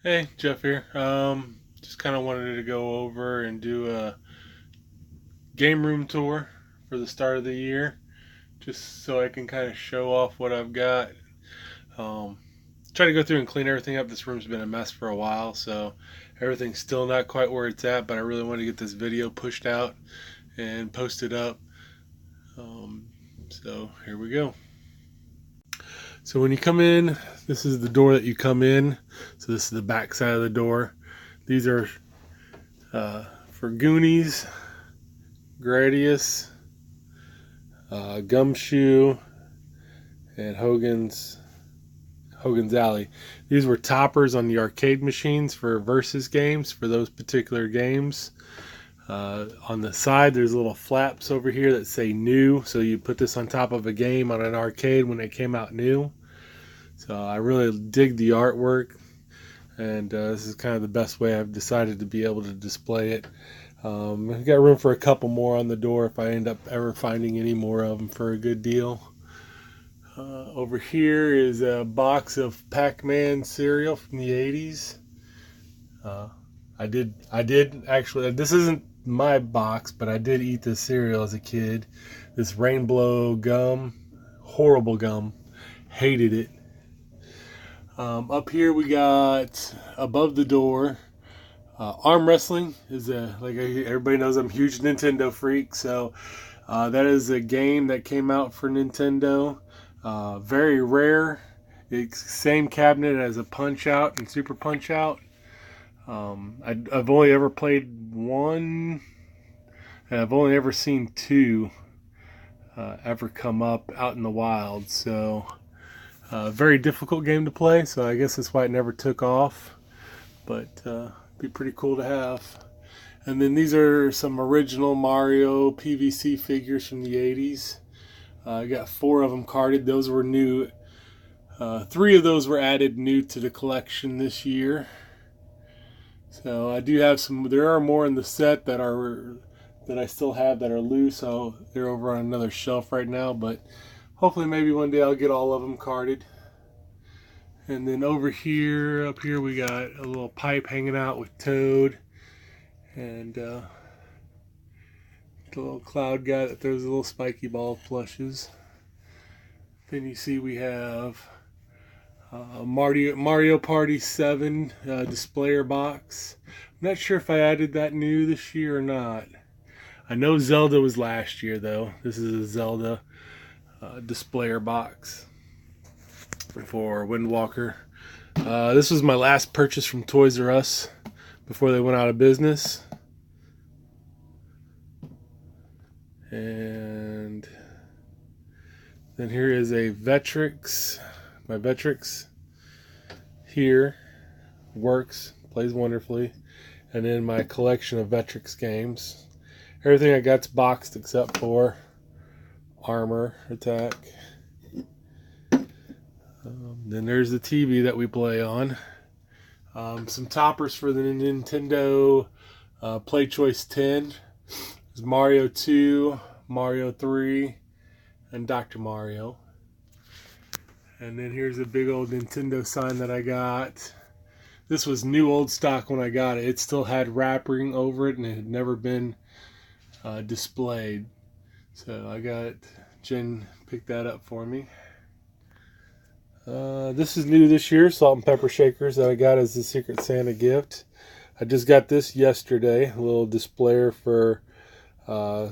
Hey, Jeff here. Just kind of wanted to go over and do a game room tour for the start of the year, just so I can kind of show off what I've got. Um, Try to go through and clean everything up. This room's been a mess for a while, so everything's still not quite where it's at. But I really want to get this video pushed out and posted up. Um, so here we go. So when you come in, this is the door that you come in. So this is the back side of the door. These are for Goonies, Gradius, Gumshoe, and Hogan's Alley. These were toppers on the arcade machines for versus games for those particular games. On the side, there's little flaps over here that say new, so you put this on top of a game on an arcade when it came out new. So I really dig the artwork, and this is kind of the best way I've decided to be able to display it. I've got room for a couple more on the door if I end up ever finding any more of them for a good deal. Over here is a box of Pac-Man cereal from the 80s. I did actually, this isn't my box, but I did eat this cereal as a kid. This rainbow gum, horrible gum, hated it. Up here we got above the door. Arm wrestling is everybody knows I'm a huge Nintendo freak, so that is a game that came out for Nintendo. Very rare. It's same cabinet as a Punch Out and Super Punch Out. I've only ever played one, and I've only ever seen two ever come up out in the wild. So, very difficult game to play. So I guess that's why it never took off. But be pretty cool to have. And then these are some original Mario PVC figures from the 80s. I got 4 of them carded. Those were new. 3 of those were added new to the collection this year. So I do have some. There are more in the set that I still have that are loose. So they're over on another shelf right now. But hopefully, maybe one day I'll get all of them carded. And then over here, up here, we got a little pipe hanging out with Toad, and the little cloud guy that throws a little spiky ball plushes. Then you see we have Mario Party 7 displayer box. I'm not sure if I added that new this year or not. I know Zelda was last year, though. This is a Zelda displayer box for Windwalker. This was my last purchase from Toys R Us before they went out of business. And then here is a Vectrex. My Vectrex here works, plays wonderfully. And then my collection of Vectrex games. Everything I got's boxed except for Armor Attack. Then there's the TV that we play on. Some toppers for the Nintendo Play Choice 10. There's Mario 2, Mario 3, and Dr. Mario. And then here's a big old Nintendo sign that I got. This was new old stock when I got it. It still had wrapping over it and it had never been displayed. So I got Jen picked that up for me. This is new this year, salt and pepper shakers that I got as a Secret Santa gift. I just got this yesterday, a little displayer for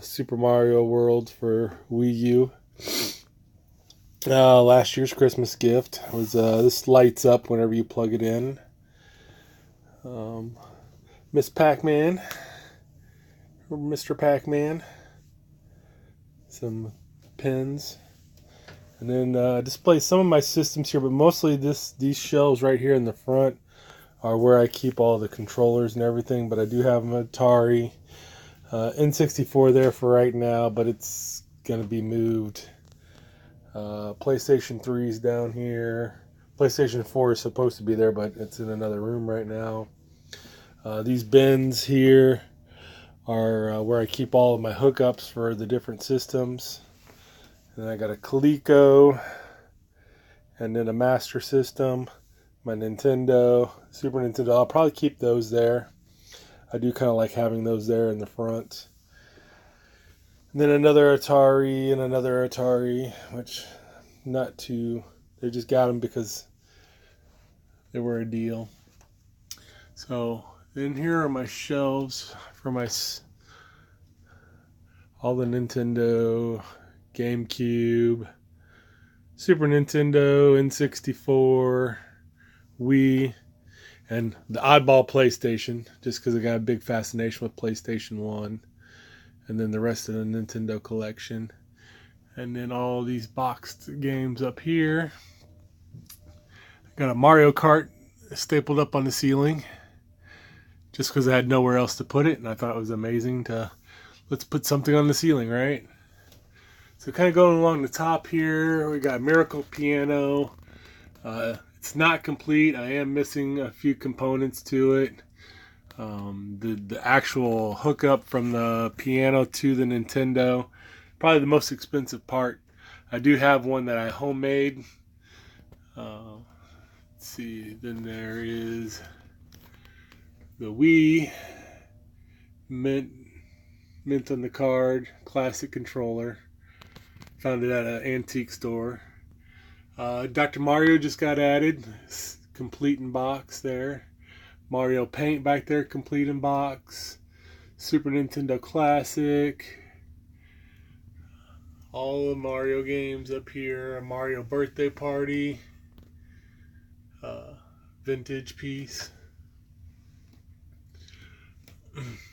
Super Mario World for Wii U. Last year's Christmas gift was this lights up whenever you plug it in. Miss Pac-Man, or Mr. Pac-Man, some pins. And then display some of my systems here, but mostly these shelves right here in the front are where I keep all the controllers and everything. But I do have an Atari N64 there for right now, but it's going to be moved. PlayStation 3 is down here. PlayStation 4 is supposed to be there, but it's in another room right now. These bins here are where I keep all of my hookups for the different systems. And I got a Coleco, and then a Master System, my Nintendo, Super Nintendo. I'll probably keep those there. I do kind of like having those there in the front. And then another Atari and another Atari, which not too, they just got them because they were a deal. So then here are my shelves for my all the Nintendo, GameCube, Super Nintendo, N64, Wii, and the oddball PlayStation, just because I got a big fascination with PlayStation 1. And then the rest of the Nintendo collection. And then all these boxed games up here. Got a Mario Kart stapled up on the ceiling, just because I had nowhere else to put it, and I thought it was amazing to, let's put something on the ceiling, right? So kind of going along the top here, we got Miracle Piano. It's not complete. I am missing a few components to it. The actual hookup from the piano to the Nintendo, probably the most expensive part. I do have one that I homemade. Let's see, then there is the Wii, mint on the card, classic controller. Found it at an antique store. Dr. Mario just got added, complete in box there. Mario Paint back there, complete in box. Super Nintendo Classic. All the Mario games up here. A Mario Birthday Party. Vintage piece.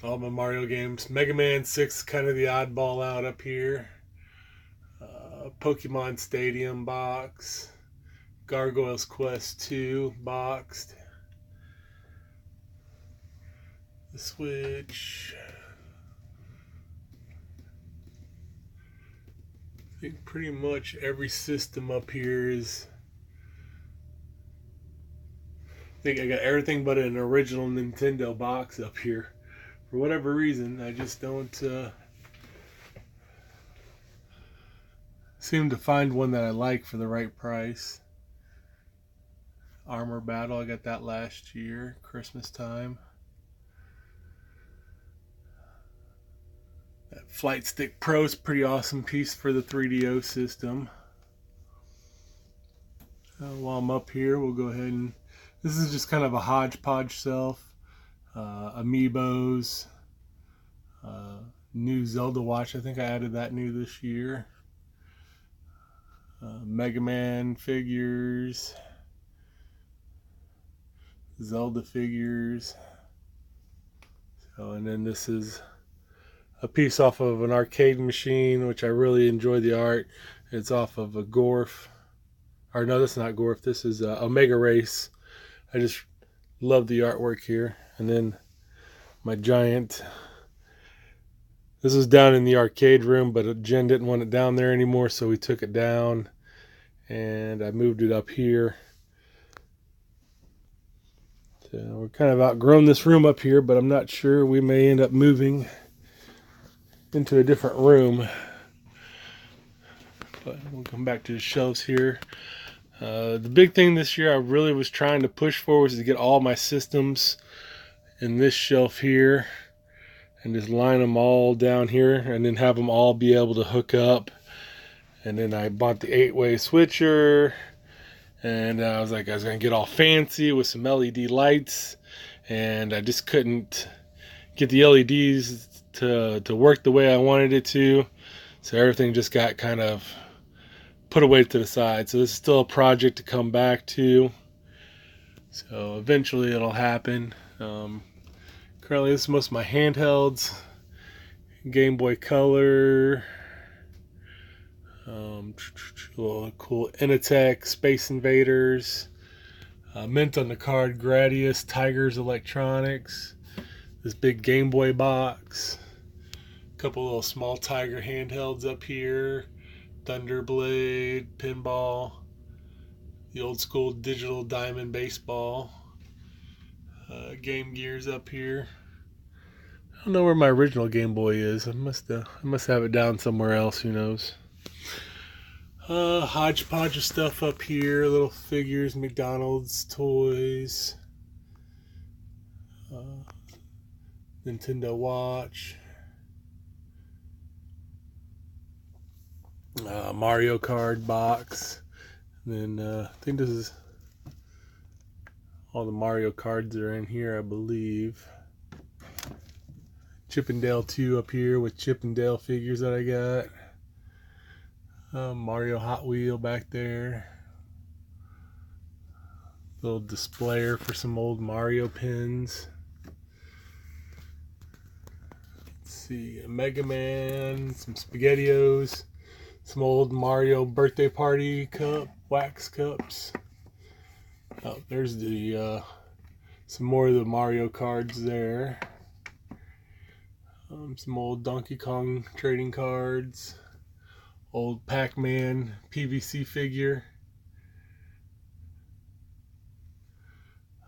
All my Mario games. Mega Man 6, kind of the oddball out up here. Pokemon Stadium box. Gargoyle's Quest 2 boxed. The Switch. I think pretty much every system up here is, I think I got everything but an original Nintendo box up here. For whatever reason, I just don't seem to find one that I like for the right price. Armor Battle, I got that last year, Christmas time. That Flight Stick Pro is a pretty awesome piece for the 3DO system. While I'm up here, we'll go ahead and, this is just kind of a hodgepodge shelf. Amiibos, new Zelda watch, I think I added that new this year. Mega Man figures, Zelda figures. So, and then this is a piece off of an arcade machine, which I really enjoy the art. It's off of a Gorf, or no, that's not Gorf. This is Omega Race. I just love the artwork here. And then my giant, this is down in the arcade room, but Jen didn't want it down there anymore, so we took it down and I moved it up here. So we're kind of outgrown this room up here, but I'm not sure. We may end up moving into a different room. But we'll come back to the shelves here. The big thing this year I really was trying to push for was to get all my systems in this shelf here and just line them all down here and then have them all be able to hook up. And then I bought the 8-way switcher, and I was like, I was gonna get all fancy with some LED lights, and I just couldn't get the LEDs to work the way I wanted it to. So everything just got kind of put away to the side. So this is still a project to come back to. So eventually it'll happen. Currently this is most of my handhelds. Game Boy Color. Little cool Initech, Space Invaders. Mint on the card, Gradius, Tigers Electronics. This big Game Boy box. A couple little small Tiger handhelds up here. Thunderblade, pinball. The old school digital diamond baseball. Game Gears up here. I don't know where my original Game Boy is. I must have it down somewhere else. Who knows? Hodgepodge of stuff up here. Little figures, McDonald's toys, Nintendo Watch, Mario Kart box. And then I think this is all the Mario cards are in here, I believe. Chippendale 2 up here with Chippendale figures that I got. Mario Hot Wheel back there. Little displayer for some old Mario pins. Let's see, a Mega Man, some SpaghettiOs, some old Mario birthday party cup, wax cups. Oh, there's the some more of the Mario cards there. Some old Donkey Kong trading cards. Old Pac-Man PVC figure.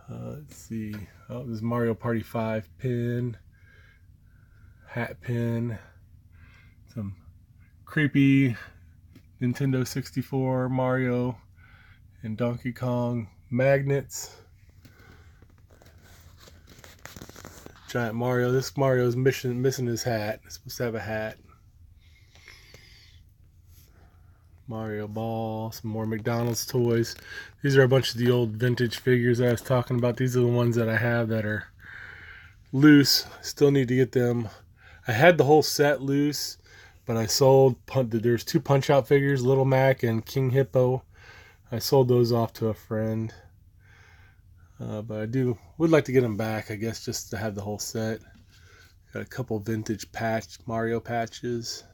Let's see. Oh, this Mario Party 5 pin. Hat pin. Some creepy Nintendo 64 Mario and Donkey Kong magnets. Giant Mario. This Mario is missing his hat. It's supposed to have a hat. Mario ball, some more McDonald's toys. These are a bunch of the old vintage figures I was talking about. These are the ones that I have that are loose. Still need to get them. I had the whole set loose, but I sold. There's 2 Punch-Out figures, Little Mac and King Hippo. I sold those off to a friend. But I would like to get them back, I guess, just to have the whole set. Got a couple vintage Mario patches.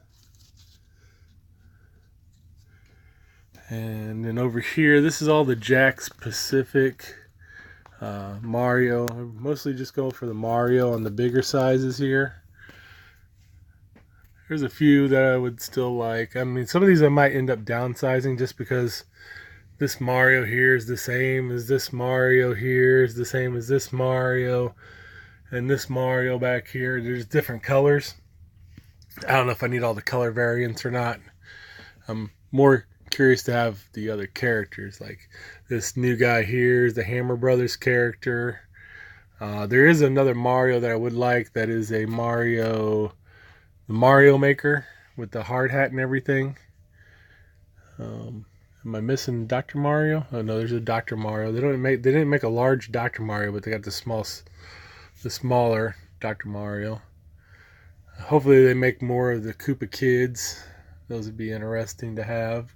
And then over here, this is all the Jakks Pacific Mario. I mostly just go for the Mario on the bigger sizes here. There's a few that I would still like. I mean, some of these I might end up downsizing just because this Mario here is the same as this Mario here is the same as this Mario. And this Mario back here, there's different colors. I don't know if I need all the color variants or not. I'm more curious to have the other characters. Like this new guy here is the Hammer Brothers character. There is another Mario that I would like that is a the Mario Maker with the hard hat and everything. Am I missing Dr. Mario? Oh no, there's a Dr. Mario. They didn't make a large Dr. Mario, but they got the smaller Dr. Mario. Hopefully they make more of the Koopa Kids. Those would be interesting to have.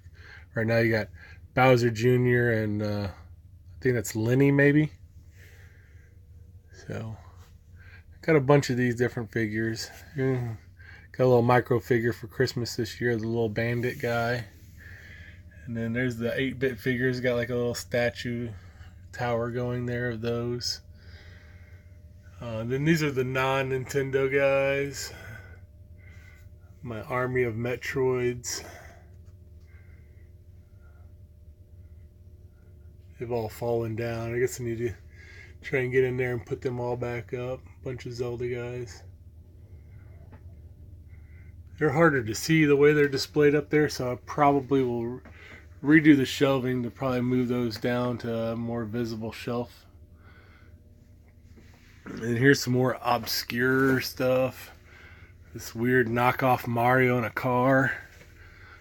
Right now you got Bowser Jr. and I think that's Lenny maybe. So got a bunch of these different figures. Got a little micro figure for Christmas this year, the little bandit guy. And then there's the 8-bit figures. Got like a little statue tower going there of those. Then these are the non-Nintendo guys. My army of Metroids. They've all fallen down. I guess I need to try and get in there and put them all back up. Bunch of Zelda guys. They're harder to see the way they're displayed up there, so I probably will redo the shelving to probably move those down to a more visible shelf. And here's some more obscure stuff. This weird knockoff Mario in a car.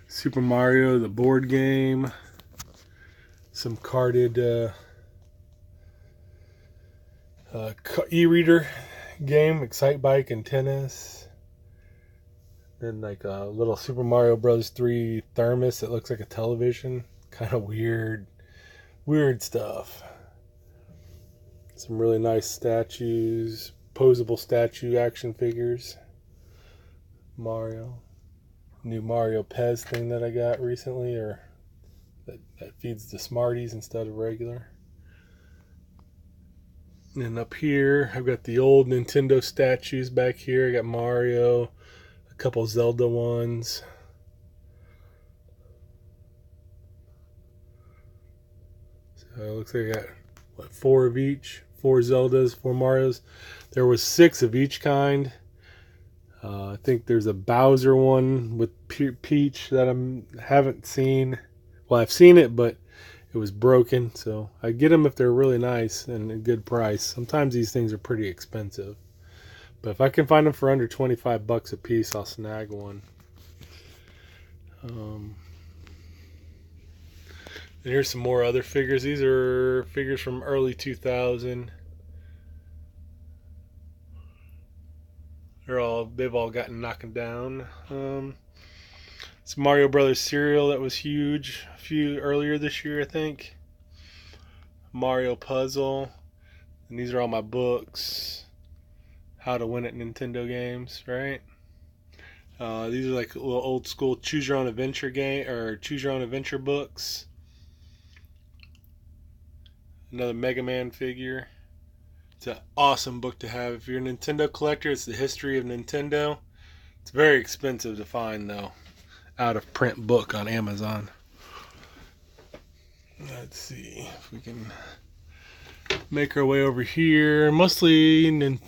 Super Mario, the board game. Some carded e-reader game, Excite Bike and tennis. Then like a little Super Mario Bros. 3 thermos that looks like a television. Kind of weird stuff. Some really nice statues, posable statue action figures. Mario. New Mario Pez thing that I got recently, or that feeds the Smarties instead of regular. And up here, I've got the old Nintendo statues back here. I got Mario, a couple Zelda ones. So it looks like I got, 4 of each? 4 Zeldas, 4 Marios. There was 6 of each kind. I think there's a Bowser one with Peach that I haven't seen. Well, I've seen it, but it was broken. So I get them if they're really nice and a good price. Sometimes these things are pretty expensive. But if I can find them for under 25 bucks a piece, I'll snag one. And here's some more other figures. These are figures from early 2000. They've all gotten knocked down. It's Mario Brothers cereal that was huge a few earlier this year, I think. Mario puzzle, and these are all my books. How to win at Nintendo games, right? These are like little old school choose your own adventure game or choose your own adventure books. Another Mega Man figure. It's an awesome book to have. If you're a Nintendo collector, it's the history of Nintendo. It's very expensive to find, though. Out of print book on Amazon. Let's see if we can make our way over here. Mostly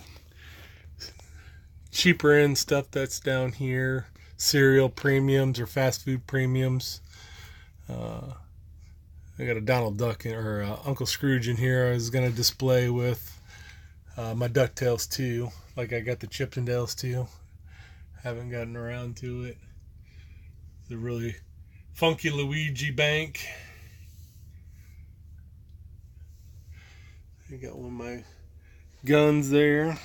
cheaper end stuff that's down here. Cereal premiums or fast food premiums. I got a Donald Duck or Uncle Scrooge in here I was going to display with. My DuckTales too, like I got the Chippendales too. Haven't gotten around to it. The really funky Luigi bank. I got one of my guns there.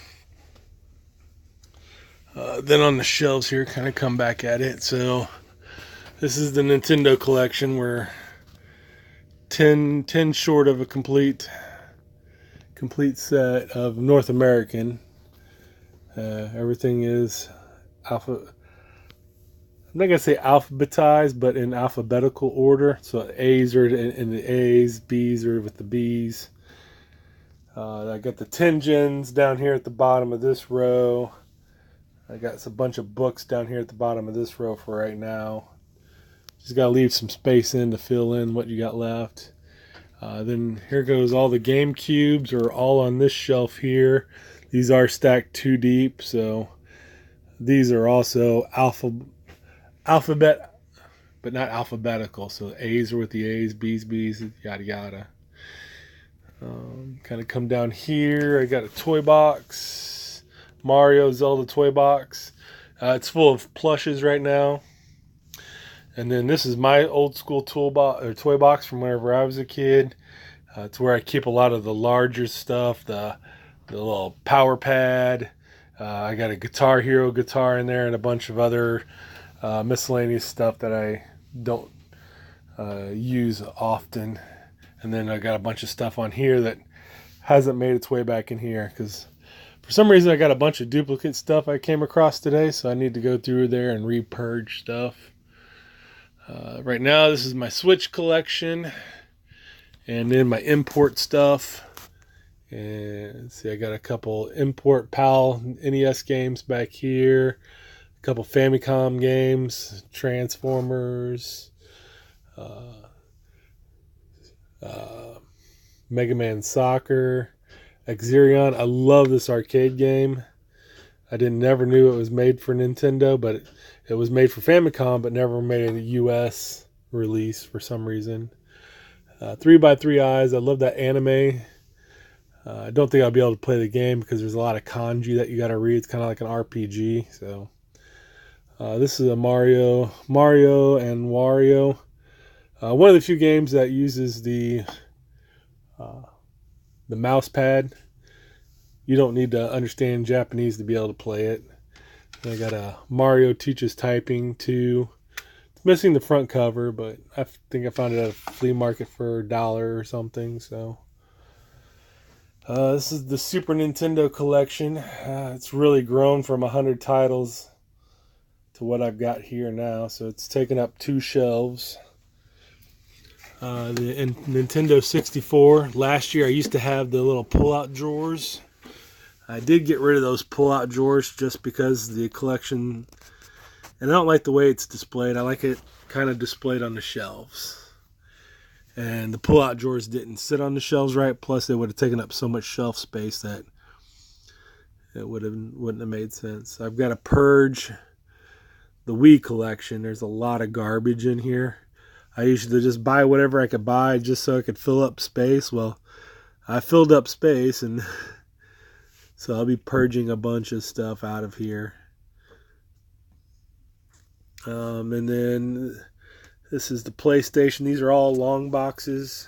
Then on the shelves here, kind of come back at it. So this is the Nintendo collection. We're 10 short of a complete set of North American. Everything is I'm not gonna say alphabetized, but in alphabetical order. So A's are in the A's, B's are with the B's. I got the Tengens down here at the bottom of this row. I got a bunch of books down here at the bottom of this row for right now. Just gotta leave some space in to fill in what you got left. Then here goes all the GameCubes are all on this shelf here. These are stacked 2 deep, so these are also alphabet, but not alphabetical. So A's are with the A's, B's, yada yada. Kind of come down here. I got a toy box, Mario Zelda toy box. It's full of plushes right now. And then this is my old school toolbox or toy box from whenever I was a kid. It's where I keep a lot of the larger stuff, the little power pad. I got a Guitar Hero guitar in there and a bunch of other miscellaneous stuff that I don't use often. And then I got a bunch of stuff on here that hasn't made its way back in here because for some reason I got a bunch of duplicate stuff I came across today, so I need to go through there and repurge stuff. Right now, this is my Switch collection, and then my import stuff. And let's see, I got a couple import PAL NES games back here, a couple Famicom games, Transformers, Mega Man Soccer, Exerion. I love this arcade game. I never knew it was made for Nintendo, but it was made for Famicom, but never made a US release for some reason. 3x3 Eyes. I love that anime. I don't think I'll be able to play the game because there's a lot of kanji that you got to read. It's kind of like an RPG. So this is a Mario and Wario. One of the few games that uses the mouse pad. You don't need to understand Japanese to be able to play it. I got a Mario Teaches Typing too. It's missing the front cover, but I think I found it at a flea market for $1 or something. So this is the Super Nintendo collection. It's really grown from 100 titles to what I've got here now. So it's taken up 2 shelves. The Nintendo 64. Last year I used to have the little pull-out drawers. I did get rid of those pull-out drawers just because the collection, and I don't like the way it's displayed. I like it kind of displayed on the shelves. And the pull-out drawers didn't sit on the shelves right, plus they would have taken up so much shelf space that It wouldn't have made sense. I've got to purge the Wii collection. There's a lot of garbage in here. I used to just buy whatever I could buy just so I could fill up space. Well, I filled up space, and so I'll be purging a bunch of stuff out of here. And then this is the PlayStation. These are all long boxes.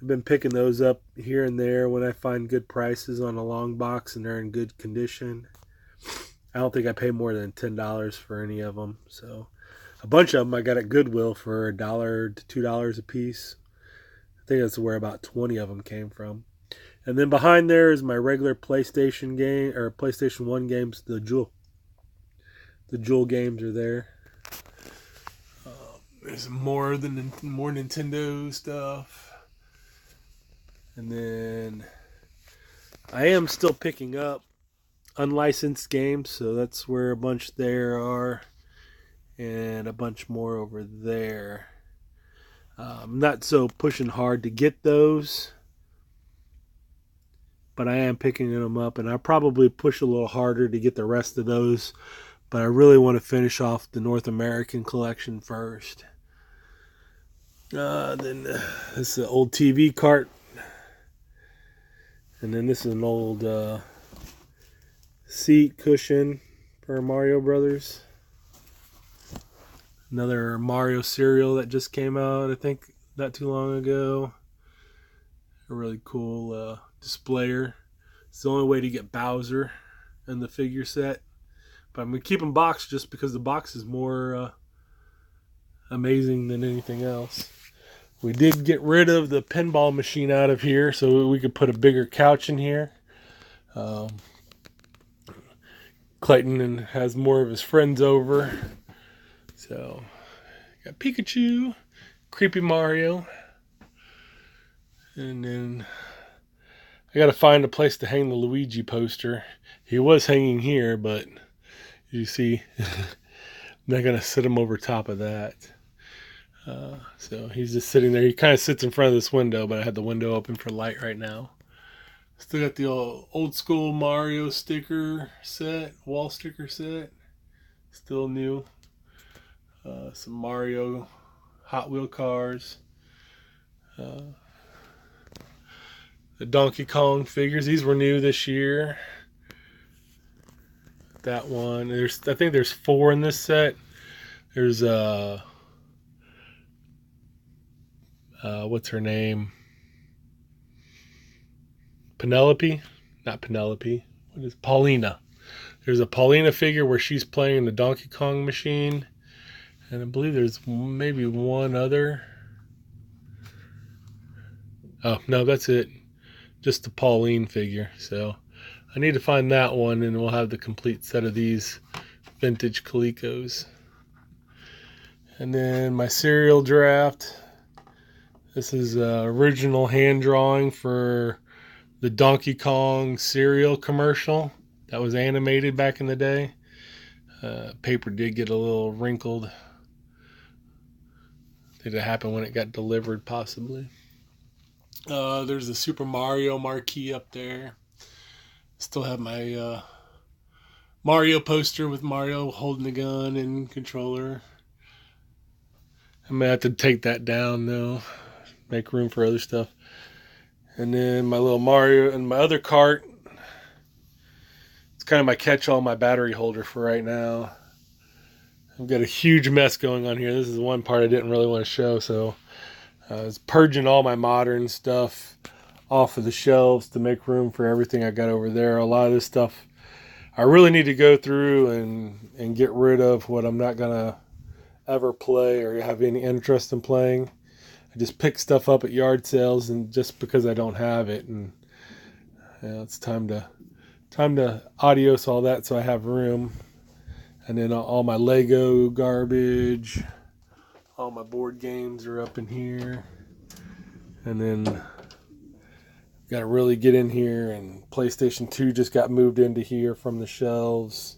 I've been picking those up here and there when I find good prices on a long box and they're in good condition. I don't think I pay more than $10 for any of them. So a bunch of them I got at Goodwill for $1 to $2 a piece. I think that's where about 20 of them came from. And then behind there is my regular PlayStation game, or PlayStation 1 games. The Jewel games are there. There's more Nintendo stuff. And then I am still picking up unlicensed games, so that's where a bunch there are, and a bunch more over there. I'm not so pushing hard to get those, but I am picking them up, and I'll probably push a little harder to get the rest of those, but I really want to finish off the North American collection first. Then this is an old TV cart. And then this is an old seat cushion for Mario Brothers. Another Mario cereal that just came out, I think, not too long ago. A really cool displayer. It's the only way to get Bowser in the figure set. But I'm going to keep them boxed just because the box is more amazing than anything else. We did get rid of the pinball machine out of here so we could put a bigger couch in here. Clayton has more of his friends over. So, got Pikachu, Creepy Mario. And then I got to find a place to hang the Luigi poster. He was hanging here, but you see, I'm not going to sit him over top of that. So he's just sitting there. He kind of sits in front of this window, but I had the window open for light right now. Still got the old school Mario sticker set, wall sticker set. Still new. Some Mario Hot Wheel cars. The Donkey Kong figures. These were new this year. That one. I think there's 4 in this set. There's what's her name? Penelope? Not Penelope. What is Paulina? There's a Paulina figure where she's playing the Donkey Kong machine. And I believe there's maybe one other. Oh, no, that's it. Just the Pauline figure. So I need to find that one, and we'll have the complete set of these vintage Colecos. And then my cereal draft. This is original hand drawing for the Donkey Kong cereal commercial that was animated back in the day. Paper did get a little wrinkled. Did it happen when it got delivered, possibly? There's the Super Mario marquee up there. Still have my Mario poster with Mario holding the gun and controller. I'm going to have to take that down, though. Make room for other stuff. And then my little Mario and my other cart. It's kind of my catch-all, my battery holder for right now. I've got a huge mess going on here. This is the one part I didn't really want to show. So I was purging all my modern stuff off of the shelves to make room for everything I got over there. A lot of this stuff I really need to go through and get rid of what I'm not going to ever play or have any interest in playing. I just pick stuff up at yard sales, and just because I don't have it, and it's time to adios all that so I have room. And then all my Lego garbage, all my board games are up in here. And then got to really get in here, and PlayStation 2 just got moved into here from the shelves.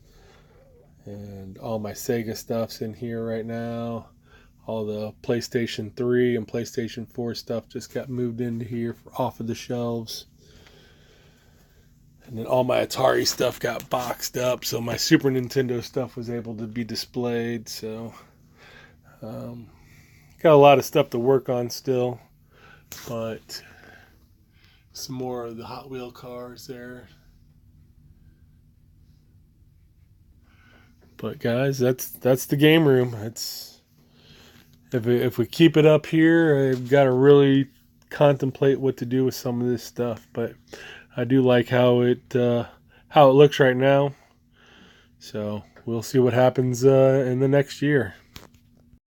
And all my Sega stuff's in here right now. All the PlayStation 3 and PlayStation 4 stuff just got moved into here off of the shelves. And And then all my Atari stuff got boxed up, so my Super Nintendo stuff was able to be displayed. So got a lot of stuff to work on still, but some more of the Hot Wheel cars there. But guys, that's the game room. It's if we keep it up here, I've got to really contemplate what to do with some of this stuff. But I do like how it looks right now. So we'll see what happens in the next year.